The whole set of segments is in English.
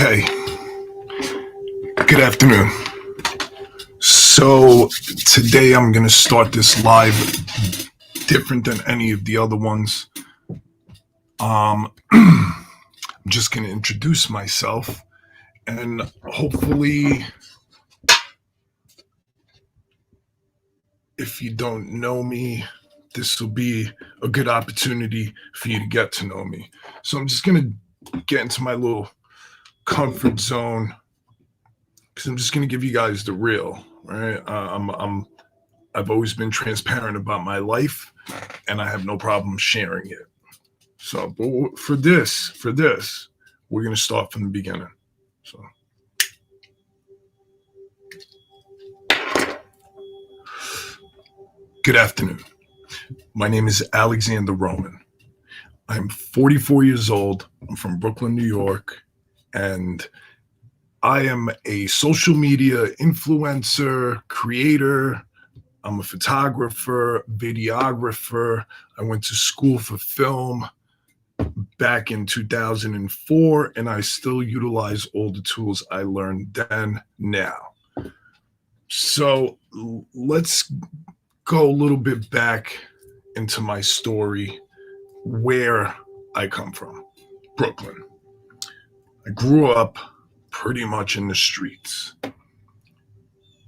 Okay, good afternoon. So today I'm going to start this live different than any of the other ones. I'm just going to introduce myself, and hopefully, if you don't know me, this will be a good opportunity for you to get to know me. So I'm just going to get into my little comfort zone because I'm just going to give you guys the real, right? I've always been transparent about my life, and I have no problem sharing it. So, but for this, we're going to start from the beginning. So, good afternoon. My name is Alexander Roman. I'm 44 years old. I'm from Brooklyn, New York, and I am a social media influencer, creator. I'm a photographer, videographer. I went to school for film back in 2004, and I still utilize all the tools I learned then now. So let's go a little bit back into my story, where I come from, Brooklyn. I grew up pretty much in the streets,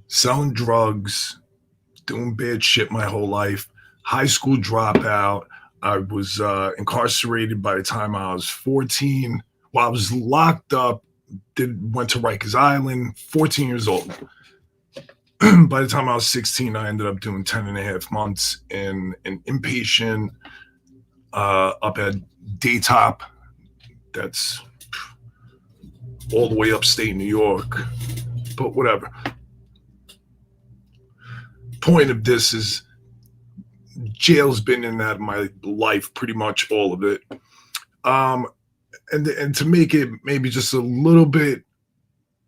selling drugs, doing bad shit my whole life, high school dropout. I was incarcerated by the time I was 14. Well, I was locked up, went to Rikers Island, 14 years old. By the time I was 16, I ended up doing 10 and a half months in an inpatient up at Daytop. That's all the way upstate New York, but whatever. Point of this is jail's been in that my life, pretty much all of it. And to make it maybe just a little bit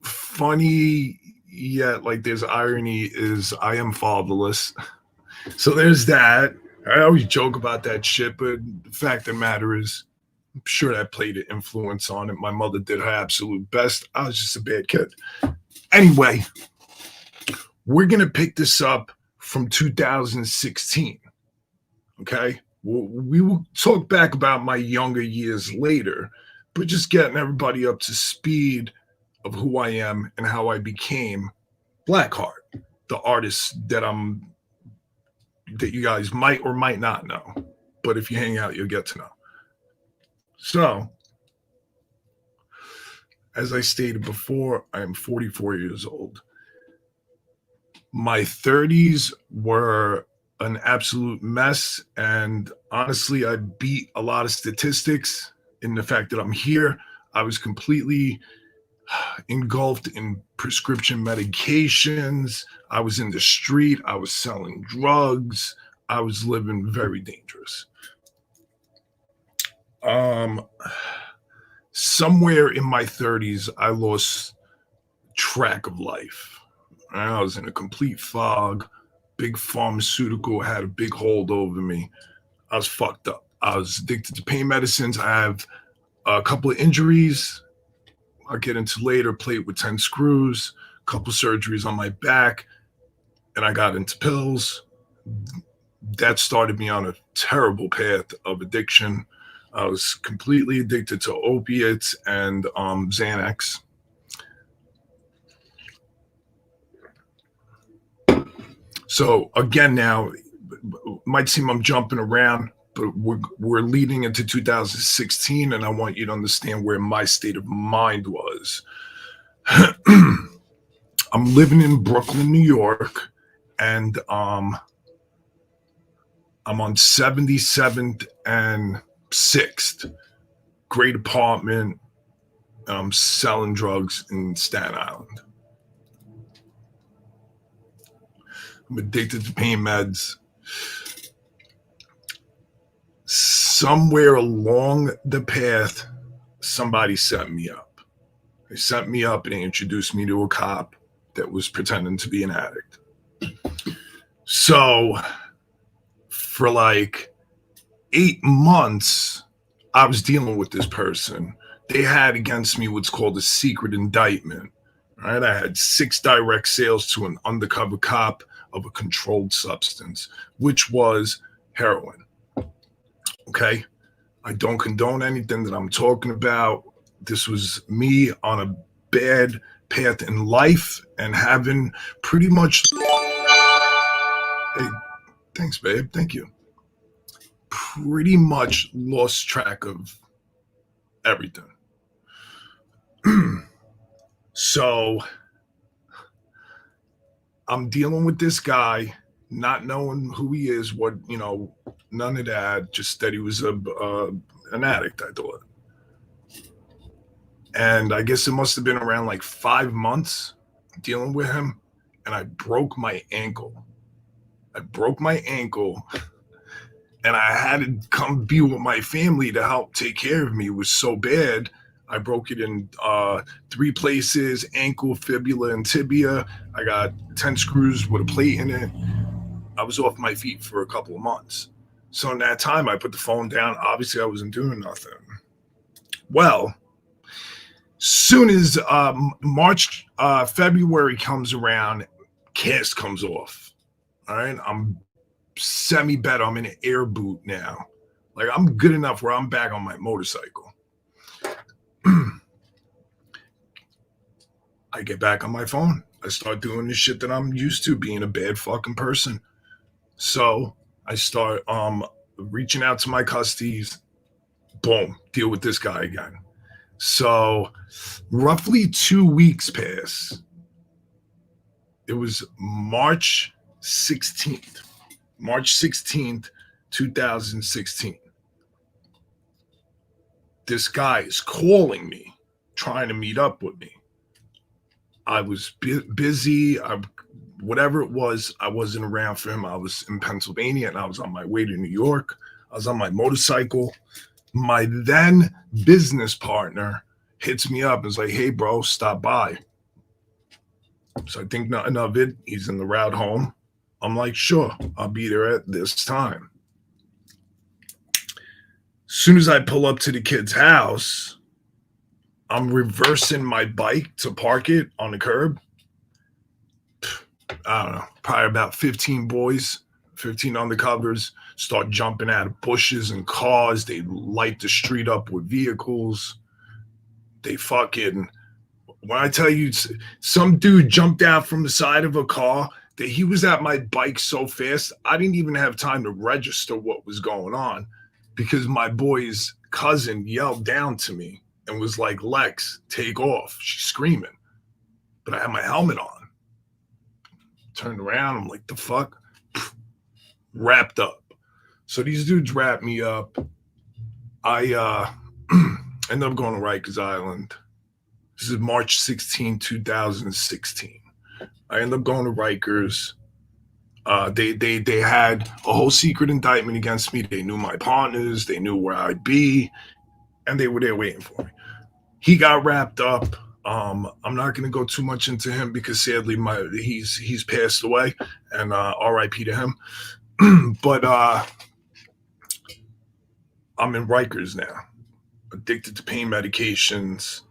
funny, yet like there's irony, is I am fatherless. So there's that. I always joke about that shit, but the fact of the matter is, I'm sure that played an influence on it. My mother did her absolute best. I was just a bad kid. Anyway, we're going to pick this up from 2016. Okay? We will talk back about my younger years later, but just getting everybody up to speed of who I am and how I became Blackheart, the artist that you guys might or might not know. But if you hang out, you'll get to know. So, as I stated before, I am 44 years old. My 30s were an absolute mess, and honestly, I beat a lot of statistics in the fact that I'm here. I was completely engulfed in prescription medications. I was in the street. I was selling drugs. I was living very dangerous. Somewhere in my 30s, I lost track of life. I was in a complete fog. Big pharmaceutical had a big hold over me. I was fucked up. I was addicted to pain medicines. I have a couple of injuries I'll get into later, plate with 10 screws, a couple surgeries on my back, and I got into pills. That started me on a terrible path of addiction. I was completely addicted to opiates and Xanax. So again, now it might seem I'm jumping around, but we're leading into 2016, and I want you to understand where my state of mind was. I'm living in Brooklyn, New York, and I'm on 77th and 6th. Great apartment. I'm selling drugs in Staten Island. I'm addicted to pain meds. Somewhere along the path, somebody set me up. They set me up and they introduced me to a cop that was pretending to be an addict. So for like 8 months, I was dealing with this person they had against me what's called a secret indictment. Right, I had 6 direct sales to an undercover cop of a controlled substance, which was heroin. Okay, I don't condone anything that I'm talking about. This was me on a bad path in life and having pretty much. Hey, thanks, babe. Thank you. Pretty much lost track of everything. So I'm dealing with this guy, not knowing who he is, what, none of that, just that he was an addict, I thought. And I guess it must have been around like 5 months dealing with him, and I broke my ankle. And I had to come be with my family to help take care of me. It was so bad. I broke it in 3 places: ankle, fibula, and tibia. I got 10 screws with a plate in it. I was off my feet for a couple of months. So in that time, I put the phone down. Obviously, I wasn't doing nothing. Well, soon as February comes around, cast comes off. All right, I'm semi-better. I'm in an air boot now. Like, I'm good enough where I'm back on my motorcycle. I get back on my phone. I start doing the shit that I'm used to, being a bad fucking person. So I start reaching out to my custodies. Boom, deal with this guy again. So roughly 2 weeks pass. It was March 16th, 2016. This guy is calling me, trying to meet up with me. I was busy. Whatever it was, I wasn't around for him. I was in Pennsylvania and I was on my way to New York. I was on my motorcycle. My then business partner hits me up and is like, hey, bro, stop by. So I think nothing of it. He's in the route home. I'm like, sure, I'll be there at this time. As soon as I pull up to the kid's house, I'm reversing my bike to park it on the curb. I don't know, probably about 15 boys, 15 undercovers start jumping out of bushes and cars. They light the street up with vehicles. They fucking, when I tell you, some dude jumped out from the side of a car that he was at my bike so fast, I didn't even have time to register what was going on because my boy's cousin yelled down to me and was like, Lex, take off. She's screaming. But I had my helmet on. Turned around. I'm like, the fuck? Wrapped up. So these dudes wrapped me up. I ended up going to Rikers Island. This is March 16, 2016. I ended up going to Rikers. They had a whole secret indictment against me. They knew my partners. They knew where I'd be. And they were there waiting for me. He got wrapped up. I'm not going to go too much into him because sadly he's passed away, and R.I.P. to him. But I'm in Rikers now, addicted to pain medications,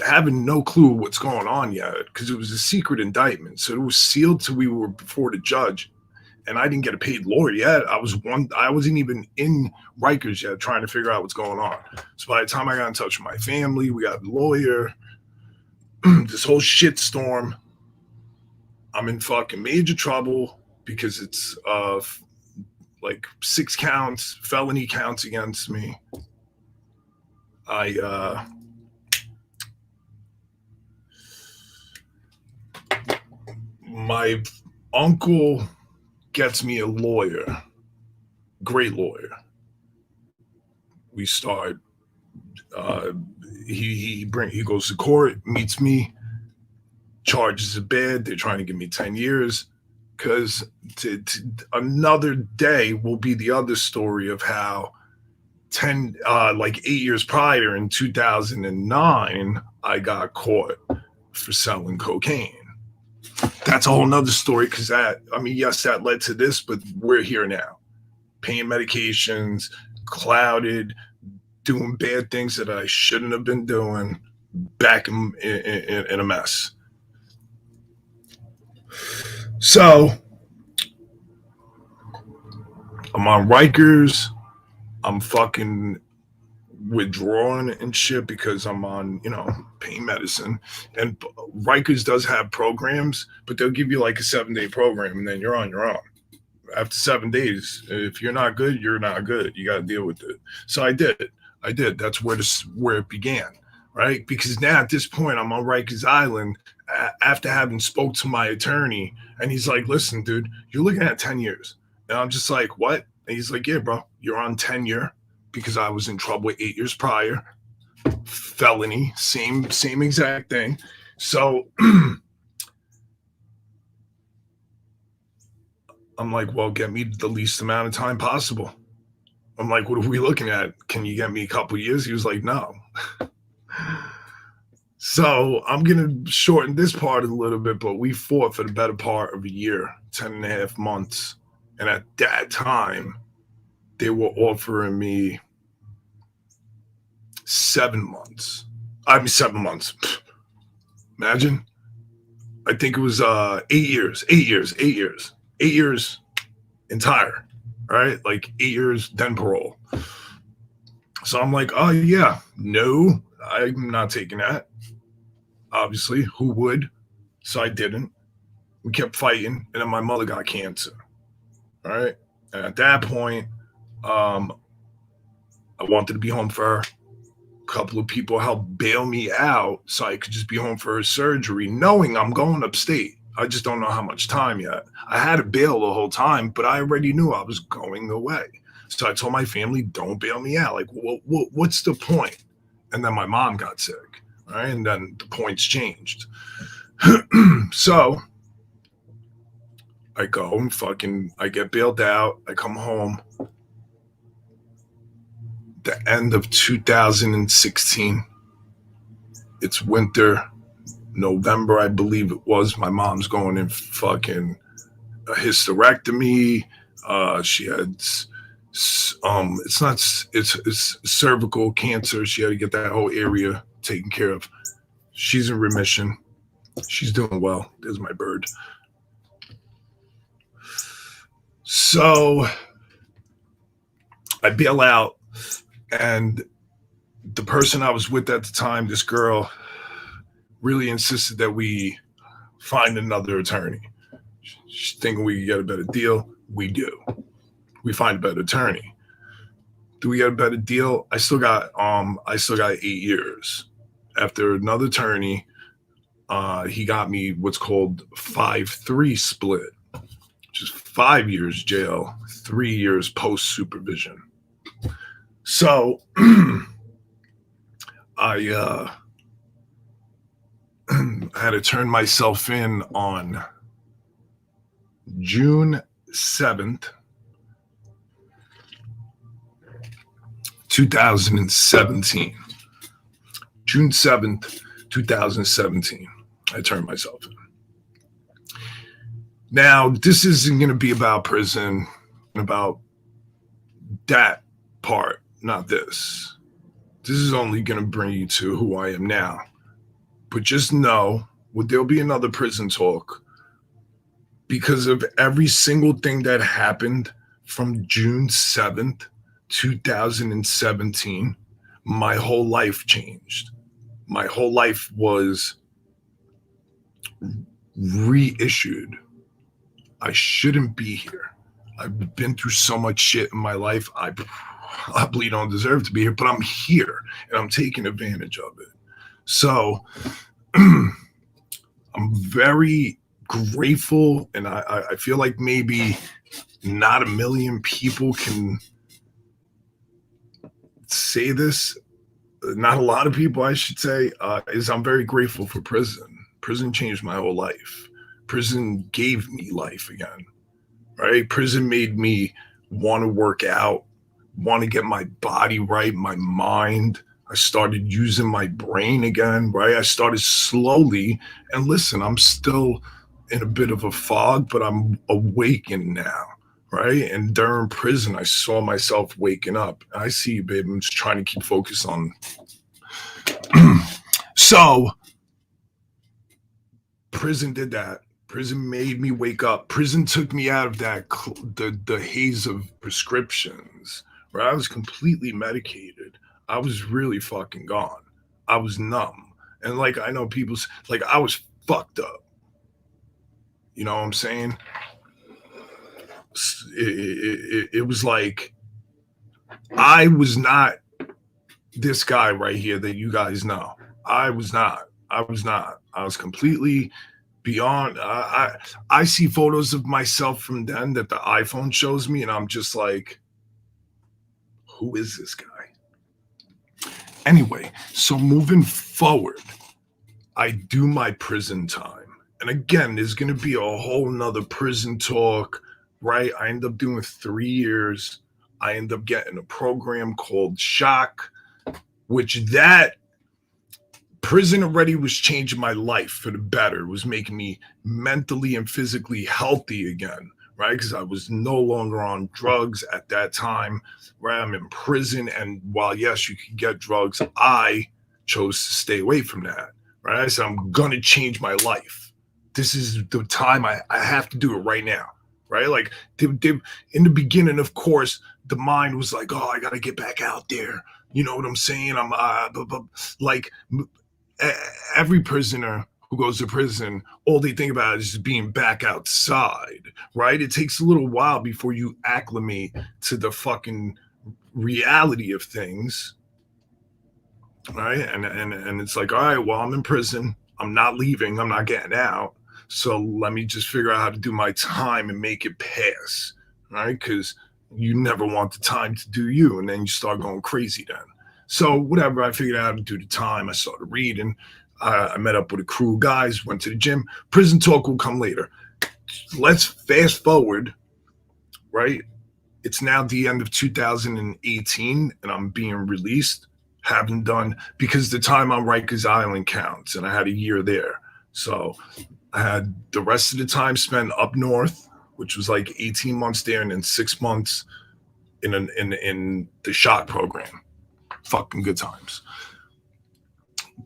having no clue what's going on yet because it was a secret indictment, so it was sealed till we were before the judge. And I didn't get a paid lawyer yet. I wasn't even in Rikers yet trying to figure out what's going on. So by the time I got in touch with my family, we got a lawyer, this whole shit storm. I'm in fucking major trouble because it's like 6 counts, felony counts against me. My uncle gets me a lawyer, great lawyer. We start. He goes to court, meets me, charges are bad. They're trying to give me 10 years because another day will be the other story of how 8 years prior in 2009, I got caught for selling cocaine. That's a whole nother story because yes, that led to this, but we're here now. Pain medications, clouded, doing bad things that I shouldn't have been doing, back in a mess. So I'm on Rikers. I'm fucking withdrawing and shit because I'm on, pain medicine. And Rikers does have programs, but they'll give you like a 7-day program and then you're on your own. After 7 days, if you're not good, you're not good. You got to deal with it. So I did. That's where it began, right? Because now at this point, I'm on Rikers Island after having spoke to my attorney, and he's like, "Listen, dude, you're looking at 10 years," and I'm just like, "What?" And he's like, "Yeah, bro, you're on tenure because I was in trouble 8 years prior, felony, same exact thing." So I'm like, "Well, get me the least amount of time possible." I'm like, "What are we looking at? Can you get me a couple years?" He was like, "No." So I'm going to shorten this part a little bit, but we fought for the better part of a year, 10 and a half months. And at that time, they were offering me 7 months. 7 months. Imagine. I think it was 8 years, 8 years, 8 years, 8 years entire, right? Like 8 years, then parole. So I'm like, oh, yeah, no, I'm not taking that. Obviously, who would? So I didn't. We kept fighting, and then my mother got cancer. All right. And at that point, I wanted to be home for her. A couple of people helped bail me out so I could just be home for her surgery, knowing I'm going upstate. I just don't know how much time yet. I had a bail the whole time, but I already knew I was going away. So I told my family, don't bail me out. Like, what's the point? And then my mom got sick, right? And then the points changed. So I go and I get bailed out. I come home. The end of 2016. It's winter. November, I believe it was. My mom's going in fucking a hysterectomy. She had it's cervical cancer. She had to get that whole area taken care of. She's in remission. She's doing well. There's my bird. So I bail out, and the person I was with at the time, this girl, really insisted that we find another attorney. She's thinking we could get a better deal. We do. We find a better attorney. Do we get a better deal? I still got 8 years. After another attorney, he got me what's called 5-3 split, which is 5 years jail, 3 years post supervision. So I had to turn myself in on June 7th, 2017. June 7th, 2017. I turned myself in. Now, this isn't going to be about prison, about that part, not this. This is only going to bring you to who I am now. But just know, there'll be another prison talk because of every single thing that happened from June 7th, 2017. My whole life changed. My whole life was reissued. I shouldn't be here. I've been through so much shit in my life. I probably don't deserve to be here, but I'm here and I'm taking advantage of it. So I'm very grateful, and I feel like maybe not a million people can say this. Not a lot of people, I should say, is I'm very grateful for prison. Prison changed my whole life. Prison gave me life again, right? Prison made me want to work out, want to get my body right, my mind. I started using my brain again, right? I started slowly, and listen, I'm still in a bit of a fog, but I'm awakened now, right? And during prison, I saw myself waking up. I see you, babe. I'm just trying to keep focus on. So prison did that. Prison made me wake up. Prison took me out of that the haze of prescriptions where I was completely medicated. I was really fucking gone. I was numb, and like I know people like I was fucked up. You know what I'm saying? It was like I was not this guy right here that you guys know. I was not. I was not. I was completely beyond. I see photos of myself from then that the iPhone shows me, and I'm just like, who is this guy? Anyway, so moving forward, I do my prison time. And again, there's going to be a whole nother prison talk, right? I end up doing 3 years. I end up getting a program called Shock, which that prison already was changing my life for the better. It was making me mentally and physically healthy again, right? Because I was no longer on drugs at that time, right? I'm in prison. And while, yes, you can get drugs, I chose to stay away from that, right? I said, I'm going to change my life. This is the time I have to do it right now, right? Like in the beginning, of course, the mind was like, oh, I got to get back out there. You know what I'm saying? I'm like every prisoner who goes to prison, all they think about is being back outside, right? It takes a little while before you acclimate to the fucking reality of things, right? And it's like, all right, well, I'm in prison. I'm not leaving. I'm not getting out. So let me just figure out how to do my time and make it pass, right? Because you never want the time to do you, and then you start going crazy then. So whatever, I figured out how to do the time. I started reading. I met up with a crew of guys, went to the gym. Prison talk will come later. Let's fast forward, right? It's now the end of 2018, and I'm being released. Haven't done because the time on Rikers Island counts, and I had a year there. So I had the rest of the time spent up north, which was like 18 months there, and then 6 months in the shot program. Fucking good times.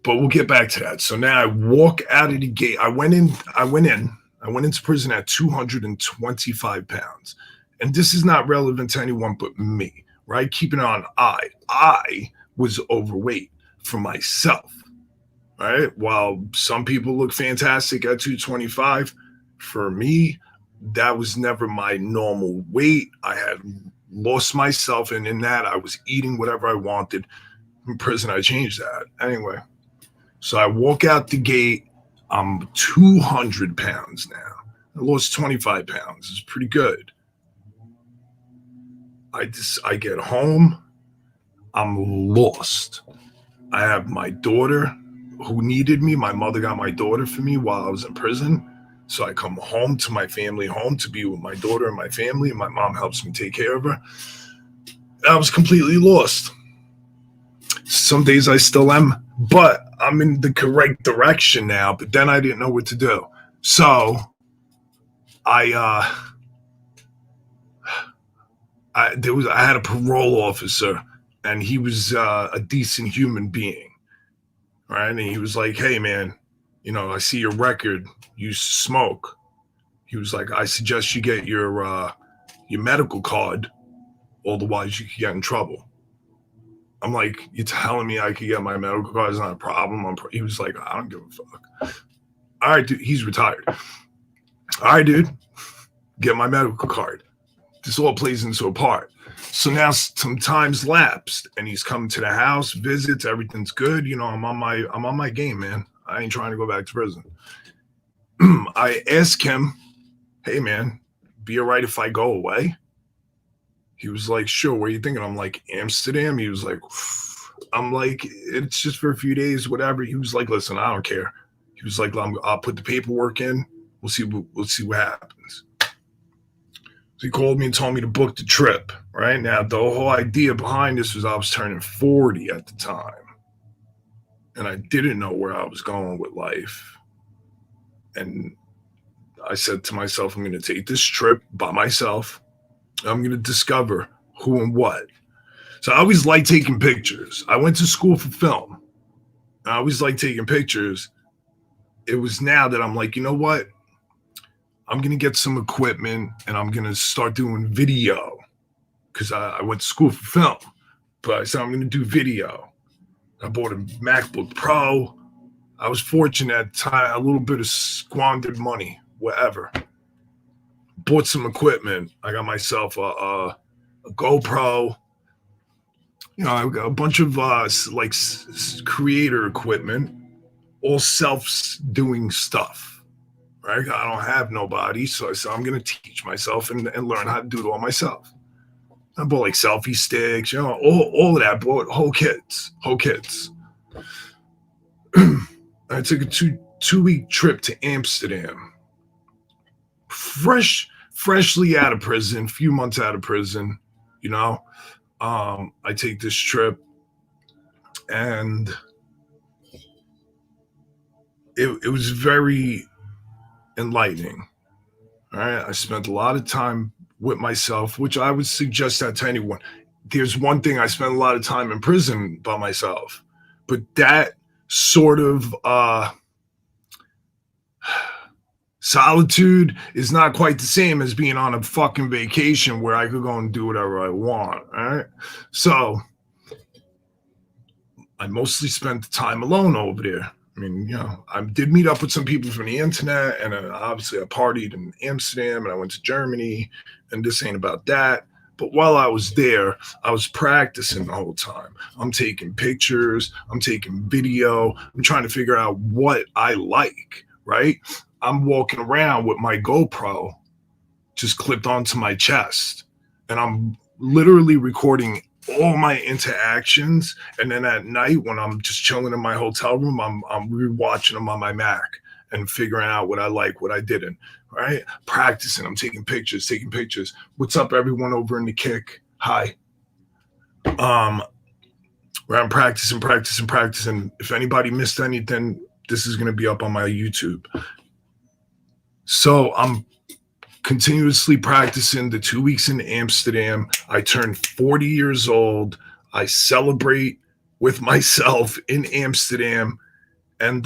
But we'll get back to that. So now I walk out of the gate. I went into prison at 225 pounds. And this is not relevant to anyone but me, right? Keeping it on I was overweight for myself, right? While some people look fantastic at 225, for me, that was never my normal weight. I had lost myself, and in that, I was eating whatever I wanted. In prison, I changed that. Anyway, so I walk out the gate. I'm 200 pounds now. I lost 25 pounds. It's pretty good. I get home. I'm lost. I have my daughter who needed me. My mother got my daughter for me while I was in prison. So I come home to my family home to be with my daughter and my family. And my mom helps me take care of her. I was completely lost. Some days I still am, but I'm in the correct direction now. But then I didn't know what to do. So I had a parole officer, and he was a decent human being, right? And he was like, "Hey, man, I see your record. You smoke." He was like, "I suggest you get your medical card, otherwise you could get in trouble." I'm like, "You're telling me I could get my medical card? It's not a problem." He was like, "I don't give a fuck." All right, dude. He's retired. All right, dude. Get my medical card. This all plays into a part. So now some time's lapsed, and he's coming to the house, visits, everything's good. I'm on my game, man. I ain't trying to go back to prison. I ask him, "Hey, man, be all right if I go away?" He was like, "Sure, where are you thinking?" I'm like, "Amsterdam." He was like, I'm like, "It's just for a few days, whatever." He was like, "Listen, I don't care." He was like, "I'll put the paperwork in. We'll see what happens." So he called me and told me to book the trip. Right now, the whole idea behind this was I was turning 40 at the time, and I didn't know where I was going with life. And I said to myself, I'm going to take this trip by myself. I'm going to discover who and what. So I always like taking pictures. I went to school for film. I always like taking pictures. It was now that I'm like, you know what? I'm going to get some equipment and I'm going to start doing video because I went to school for film. But I said, I'm going to do video. I bought a MacBook Pro. I was fortunate at the time, a little bit of squandered money, whatever. Bought some equipment. I got myself a GoPro. You know, I got a bunch of creator equipment, all self-doing stuff. Right? I don't have nobody, so I said I'm gonna teach myself and learn how to do it all myself. I bought like selfie sticks, you know, all of that. Bought whole kits. I took a two-week trip to Amsterdam. Freshly out of prison, few months out of prison, you know. I take this trip and it was very enlightening. All right. I spent a lot of time with myself, which I would suggest that to anyone. There's one thing, I spent a lot of time in prison by myself, but that sort of solitude is not quite the same as being on a fucking vacation where I could go and do whatever I want. All right. So I mostly spent the time alone over there. I mean, you know, I did meet up with some people from the internet, and obviously I partied in Amsterdam and I went to Germany, and this ain't about that. But while I was there, I was practicing the whole time. I'm taking pictures, I'm taking video, I'm trying to figure out what I like, right? I'm walking around with my GoPro just clipped onto my chest, and I'm literally recording all my interactions. And then at night, when I'm just chilling in my hotel room, I'm rewatching them on my Mac and figuring out what I like, what I didn't. Right? Practicing. I'm taking pictures. What's up, everyone over in the Kick? Hi. Where I'm practicing. If anybody missed anything, this is going to be up on my YouTube. So I'm continuously practicing the 2 weeks in Amsterdam. I turned 40 years old. I celebrate with myself in Amsterdam. And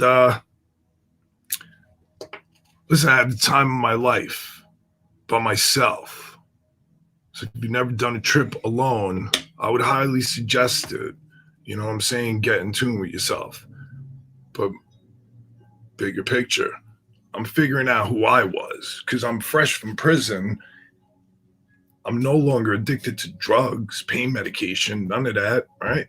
listen, I had the time of my life by myself. So if you've never done a trip alone, I would highly suggest it. You know what I'm saying? Get in tune with yourself. But bigger picture, I'm figuring out who I was because I'm fresh from prison. I'm no longer addicted to drugs, pain medication, none of that, right?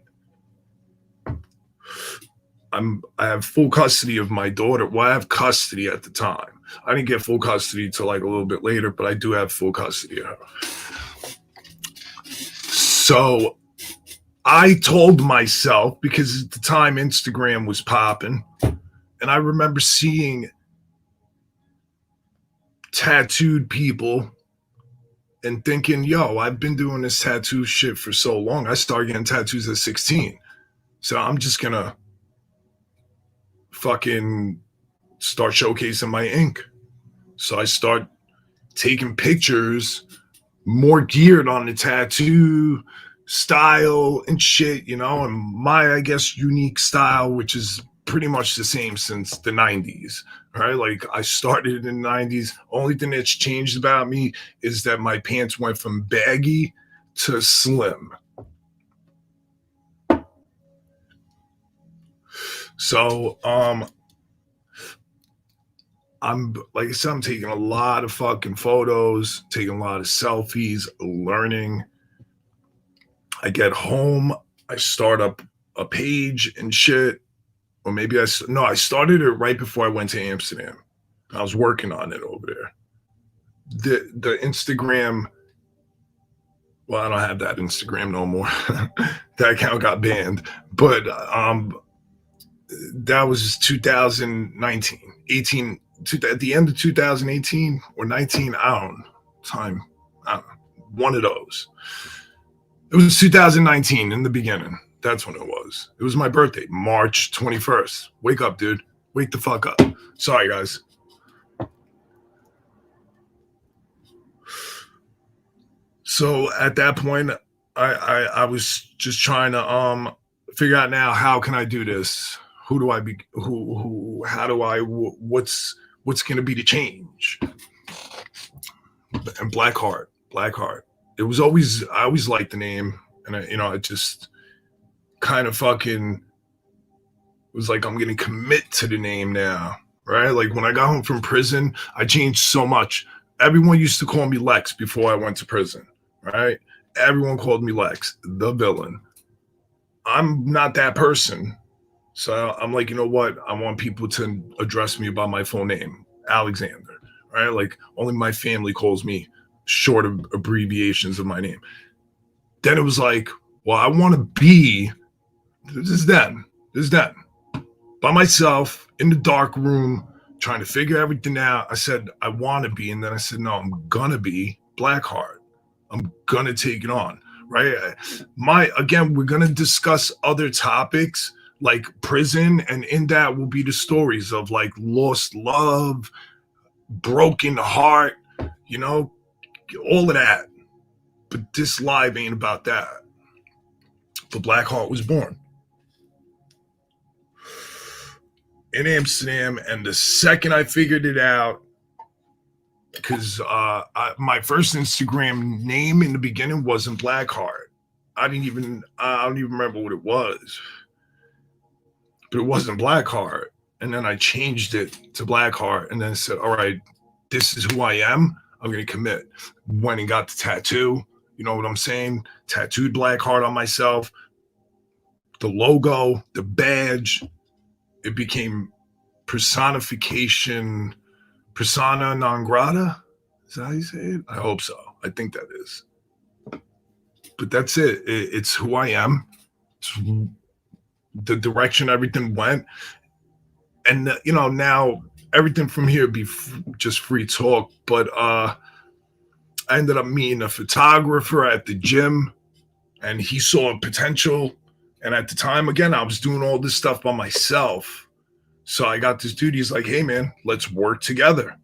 I have full custody of my daughter. Well, I have custody at the time. I didn't get full custody till like a little bit later, but I do have full custody of her. So I told myself, because at the time Instagram was popping, and I remember seeing tattooed people and thinking, yo, I've been doing this tattoo shit for so long. I started getting tattoos at 16. So I'm just going to fucking start showcasing my ink. So I start taking pictures more geared on the tattoo style and shit, you know, and my, I guess, unique style, which is pretty much the same since the 90s, right? Like I started in the 90s. Only thing that's changed about me is that my pants went from baggy to slim. So, I'm, like I said, I'm taking a lot of fucking photos, taking a lot of selfies, learning. I get home, I start up a page and shit. Or maybe I started it right before I went to Amsterdam. I was working on it over there. The Instagram, well, I don't have that Instagram no more. That account got banned. But that was 2019, 18, at the end of 2018 or 19, I don't know, one of those. It was 2019 in the beginning. That's when it was. It was my birthday, March 21st. Wake up, dude. Wake the fuck up. Sorry, guys. So at that point, I was just trying to figure out now how can I do this? Who do I be? Who? How do I? What's going to be the change? And Blackheart. It was always I always liked the name, and I just kind of fucking was like I'm going to commit to the name now, right? Like when I got home from prison, I changed so much. Everyone used to call me Lex before I went to prison, right? Everyone called me Lex, the villain. I'm not that person. So I'm like, you know what? I want people to address me by my full name, Alexander, right? Like only my family calls me short of abbreviations of my name. Then it was like, well, I want to be this is them. This is them. By myself in the dark room, trying to figure everything out. I said, I want to be. And then I said, no, I'm going to be Blackheart. I'm going to take it on. Right. Again, we're going to discuss other topics like prison. And in that will be the stories of like lost love, broken heart, you know, all of that. But this live ain't about that. The Blackheart was born in Amsterdam, and the second I figured it out, because my first Instagram name in the beginning wasn't Blackheart. I don't even remember what it was, but it wasn't Blackheart. And then I changed it to Blackheart, and then said, "All right, this is who I am. I'm going to commit." Went and got the tattoo. You know what I'm saying? Tattooed Blackheart on myself. The logo, the badge. It became personification. Persona non grata? Is that how you say it? I hope so. I think that is. But that's it. It's who I am. It's the direction everything went. And, now everything from here be just free talk. But I ended up meeting a photographer at the gym, and he saw potential. And at the time, again, I was doing all this stuff by myself. So I got this dude. He's like, hey, man, let's work together.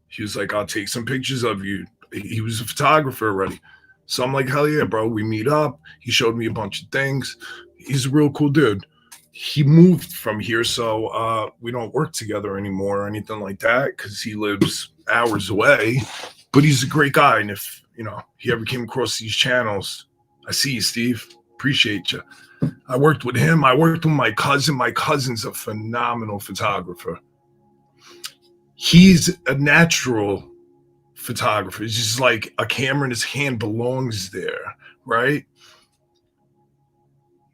He was like, I'll take some pictures of you. He was a photographer already. So I'm like, hell yeah, bro. We meet up. He showed me a bunch of things. He's a real cool dude. He moved from here, so we don't work together anymore or anything like that because he lives hours away. But he's a great guy. And if, he ever came across these channels, I see you, Steve. Appreciate you. I worked with him. I worked with my cousin. My cousin's a phenomenal photographer. He's a natural photographer. It's just like a camera in his hand belongs there, right?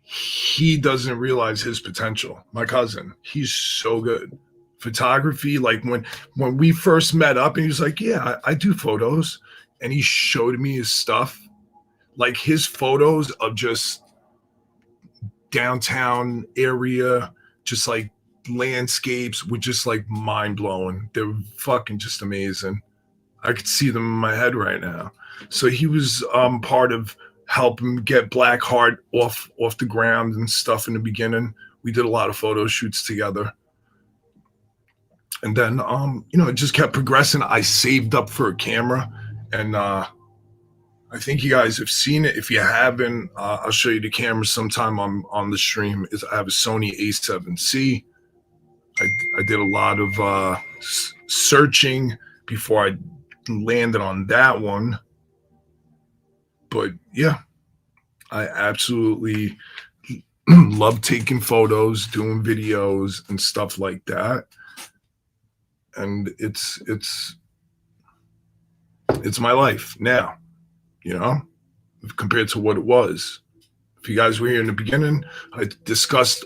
He doesn't realize his potential. My cousin, he's so good. Photography, like when we first met up and he was like, yeah, I do photos. And he showed me his stuff, like his photos of just downtown area, just like landscapes were just like mind blowing. They're fucking just amazing. I could see them in my head right now. So he was part of helping get Blackheart off the ground and stuff in the beginning. We did a lot of photo shoots together. And then it just kept progressing. I saved up for a camera, and I think you guys have seen it. If you haven't, I'll show you the camera sometime on the stream. I have a Sony A7C. I did a lot of searching before I landed on that one. But yeah, I absolutely love taking photos, doing videos and stuff like that. And it's my life now, compared to what it was. If you guys were here in the beginning, I discussed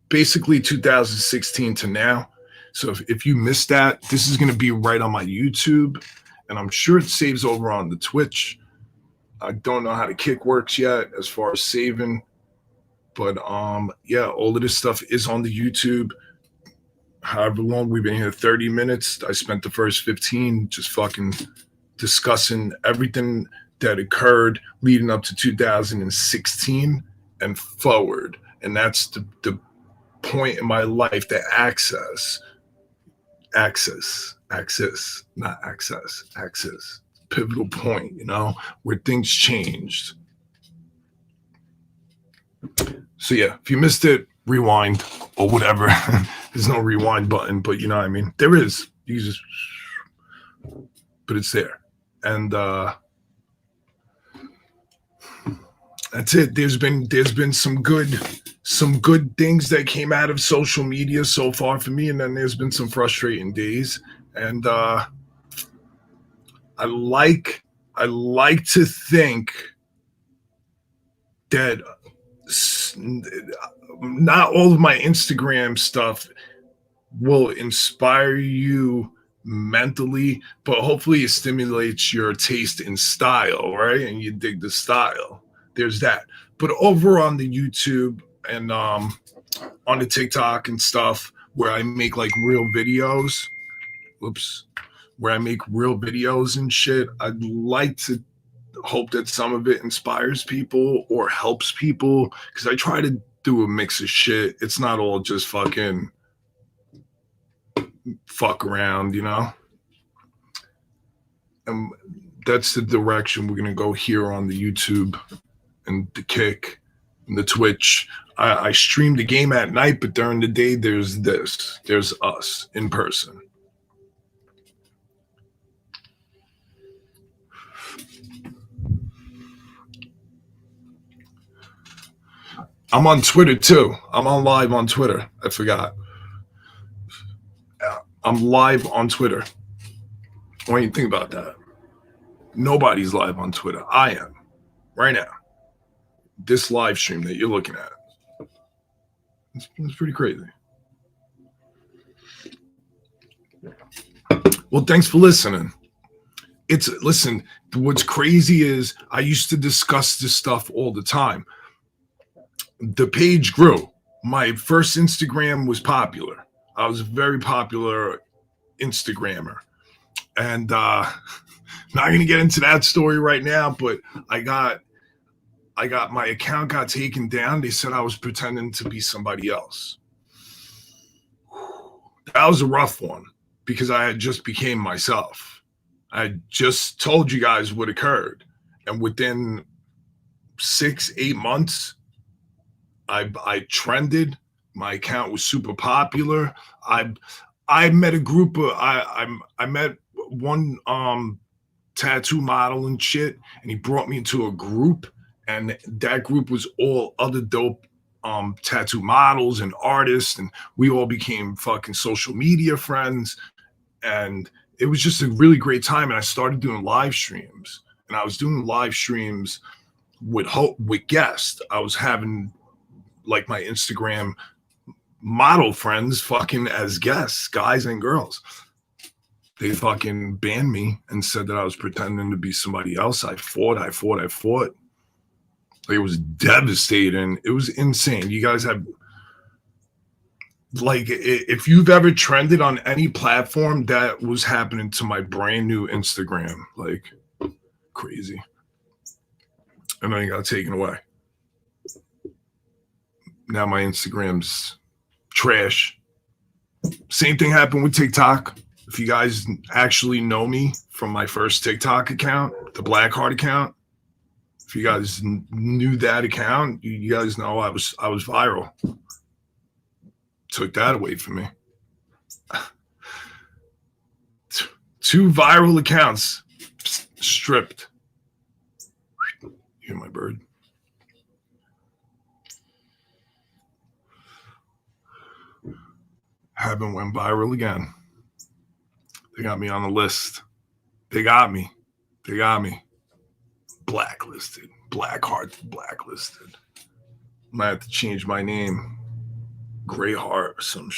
basically 2016 to now. So if you missed that, this is going to be right on my YouTube, and I'm sure it saves over on the Twitch. I don't know how the kick works yet as far as saving, but yeah, all of this stuff is on the YouTube. However long we've been here, 30 minutes. I spent the first 15 just fucking discussing everything that occurred leading up to 2016 and forward. And that's the point in my life that access, not access. pivotal point, you know, where things changed. So yeah, if you missed it, rewind or whatever. There's no rewind button, but you know what I mean. There is. You just, but it's there, and that's it. There's been some good things that came out of social media so far for me, and then there's been some frustrating days. And I like to think that not all of my Instagram stuff will inspire you mentally, but hopefully it stimulates your taste in style, right? And you dig the style. There's that. But over on the YouTube and on the TikTok and stuff where I make like real videos, where I make real videos and shit, I'd like to hope that some of it inspires people or helps people, because I try to do a mix of shit. It's not all just fucking fuck around, you know? And that's the direction we're going to go here on the YouTube and the Kick and the Twitch. I stream the game at night, but during the day, there's us in person. I'm on Twitter too. I'm on live on Twitter. I forgot. I'm live on Twitter. What do you think about that? Nobody's live on Twitter. I am right now. This live stream that you're looking at. It's pretty crazy. Well, thanks for listening. Listen, what's crazy is I used to discuss this stuff all the time. The page grew. My first Instagram was popular. I was a very popular Instagrammer. And not going to get into that story right now, but I got my account got taken down. They said I was pretending to be somebody else. That was a rough one because I had just became myself. I just told you guys what occurred. And within 6-8 months, I trended. My account was super popular. I met a group of I met one tattoo model and shit, and he brought me into a group, and that group was all other dope tattoo models and artists, and we all became fucking social media friends, and it was just a really great time. And I started doing live streams, and I was doing live streams with guests. I was having like my Instagram model friends fucking as guests, guys and girls. They fucking banned me and said that I was pretending to be somebody else. I fought. It was devastating. It was insane. You guys have, like, if you've ever trended on any platform, that was happening to my brand new Instagram. Like, crazy. And then it got taken away. Now my Instagram's trash. Same thing happened with TikTok. If you guys actually know me from my first TikTok account, the Blackheart account, if you guys knew that account, you guys know I was viral. Took that away from me. 2 viral accounts stripped. You hear my bird? Haven't went viral again. They got me on the list. They got me. Blacklisted. Blackheart blacklisted. Might have to change my name. Greyheart or some shit.